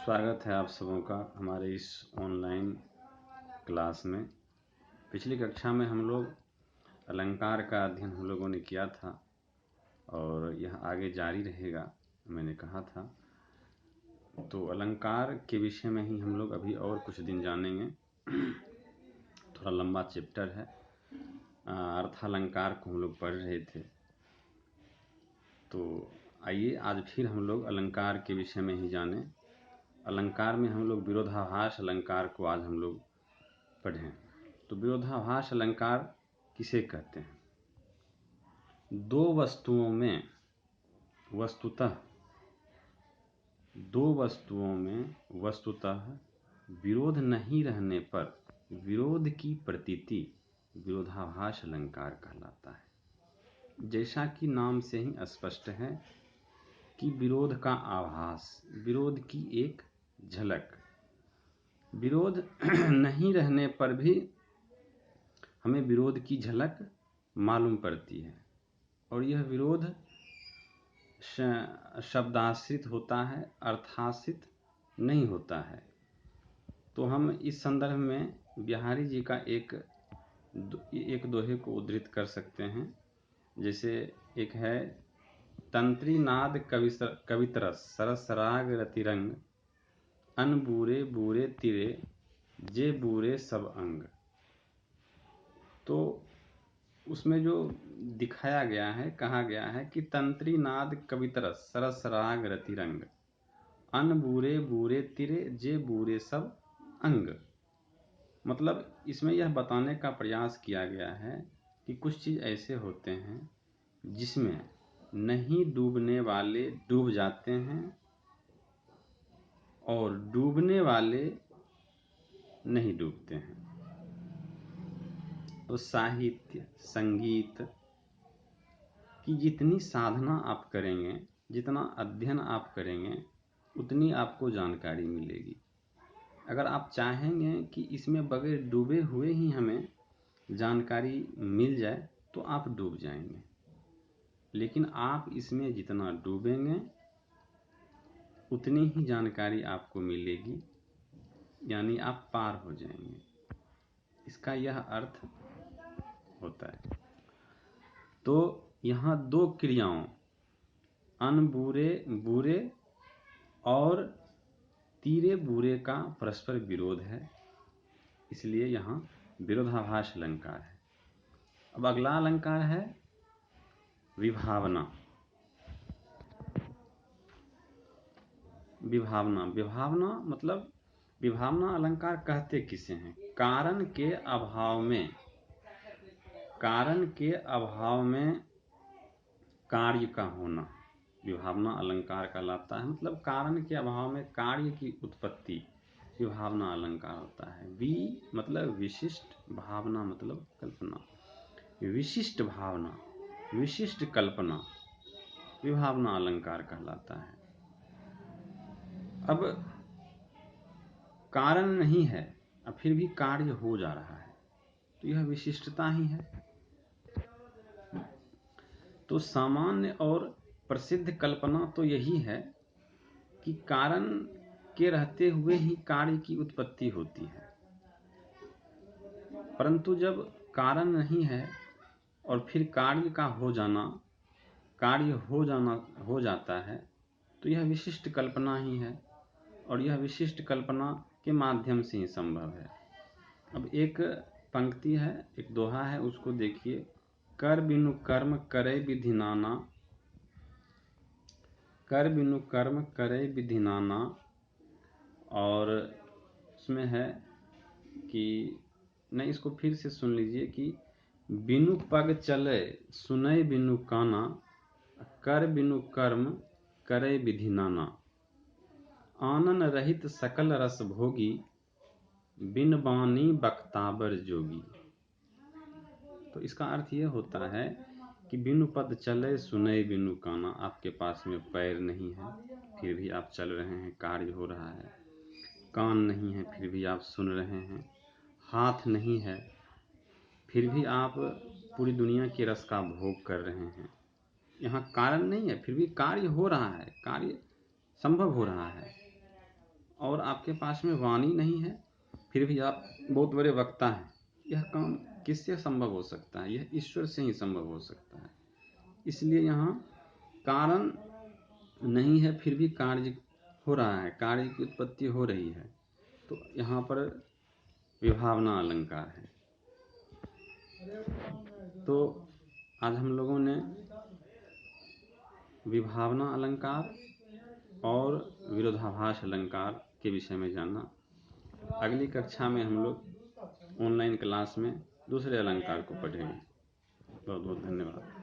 स्वागत है आप सबों का हमारे इस ऑनलाइन क्लास में। पिछली कक्षा में हम लोग अलंकार का अध्ययन हम लोगों ने किया था और यह आगे जारी रहेगा, मैंने कहा था। तो अलंकार के विषय में ही हम लोग अभी और कुछ दिन जानेंगे। थोड़ा लंबा चैप्टर है। अर्थालंकार को हम लोग पढ़ रहे थे, तो आइए आज फिर हम लोग अलंकार के विषय में ही जानें। अलंकार में हम लोग विरोधाभास अलंकार को आज हम लोग पढ़ें। तो विरोधाभास अलंकार किसे कहते हैं? दो वस्तुओं में वस्तुतः विरोध नहीं रहने पर विरोध की प्रतीति विरोधाभास अलंकार कहलाता है। जैसा कि नाम से ही स्पष्ट है कि विरोध का आभास, विरोध की एक झलक, विरोध नहीं रहने पर भी हमें विरोध की झलक मालूम पड़ती है और यह विरोध शब्दाश्रित होता है, अर्थाश्रित नहीं होता है। तो हम इस संदर्भ में बिहारी जी का एक दोहे को उद्धृत कर सकते हैं। जैसे एक है, तंत्री नाद कवितरस सरस राग रतिरंग, अन बूरे बूरे तिरे जे बूरे सब अंग। तो उसमें जो दिखाया गया है, कहा गया है कि तंत्री नाद कवितरस सरस राग रतिरंग, अन बूरे बूरे तिरे जे बूरे सब अंग। मतलब इसमें यह बताने का प्रयास किया गया है कि कुछ चीज़ ऐसे होते हैं जिसमें नहीं डूबने वाले डूब जाते हैं और डूबने वाले नहीं डूबते हैं। तो साहित्य, संगीत की जितनी साधना आप करेंगे, जितना अध्ययन आप करेंगे, उतनी आपको जानकारी मिलेगी। अगर आप चाहेंगे कि इसमें बगैर डूबे हुए ही हमें जानकारी मिल जाए तो आप डूब जाएंगे, लेकिन आप इसमें जितना डूबेंगे उतनी ही जानकारी आपको मिलेगी, यानी आप पार हो जाएंगे। इसका यह अर्थ होता है। तो यहाँ दो क्रियाओं अन बूरे बूरे और तीरे बूरे का परस्पर विरोध है, इसलिए यहाँ विरोधाभास अलंकार है। अब अगला अलंकार है विभावना। विभावना मतलब विभावना अलंकार कहते किसे हैं? कारण के अभाव में कार्य का होना विभावना अलंकार कहलाता है। मतलब कारण के अभाव में कार्य की उत्पत्ति विभावना अलंकार होता है। मतलब विशिष्ट, भावना मतलब कल्पना, विशिष्ट भावना, विशिष्ट कल्पना विभावना अलंकार कहलाता है। अब कारण नहीं है और फिर भी कार्य हो जा रहा है, तो यह विशिष्टता ही है। तो सामान्य और प्रसिद्ध कल्पना तो यही है कि कारण के रहते हुए ही कार्य की उत्पत्ति होती है, परंतु जब कारण नहीं है और फिर कार्य हो जाता है, तो यह विशिष्ट कल्पना ही है और यह विशिष्ट कल्पना के माध्यम से ही संभव है। अब एक पंक्ति है, एक दोहा है, उसको देखिए। कर बिनु कर्म करे विधि नाना, कर बिनु कर्म करे विधि नाना। और उसमें है कि नहीं, इसको फिर से सुन लीजिए कि बिनु पग चले सुनय बिनु काना, कर बिनु कर्म करे विधि नाना। आनन रहित सकल रस भोगी, बिन बानी बख्ताबर जोगी। तो इसका अर्थ यह होता है कि बिनु पद चले सुनय बिनु काना। आपके पास में पैर नहीं है फिर भी आप चल रहे हैं, कार्य हो रहा है। कान नहीं है फिर भी आप सुन रहे हैं। हाथ नहीं है फिर भी आप पूरी दुनिया के रस का भोग कर रहे हैं। यहाँ कारण नहीं है फिर भी कार्य हो रहा है, कार्य संभव हो रहा है। और आपके पास में वाणी नहीं है, फिर भी आप बहुत बड़े वक्ता हैं। यह काम किससे संभव हो सकता है? यह ईश्वर से ही संभव हो सकता है। इसलिए यहाँ कारण नहीं है, फिर भी कार्य हो रहा है, कार्य की उत्पत्ति हो रही है, तो यहाँ पर विभावना अलंकार है। तो आज हम लोगों ने विभावना अलंकार और विरोधाभास अलंकार के विषय में जाना। अगली कक्षा में हम लोग ऑनलाइन क्लास में दूसरे अलंकार को पढ़ेंगे। बहुत बहुत धन्यवाद।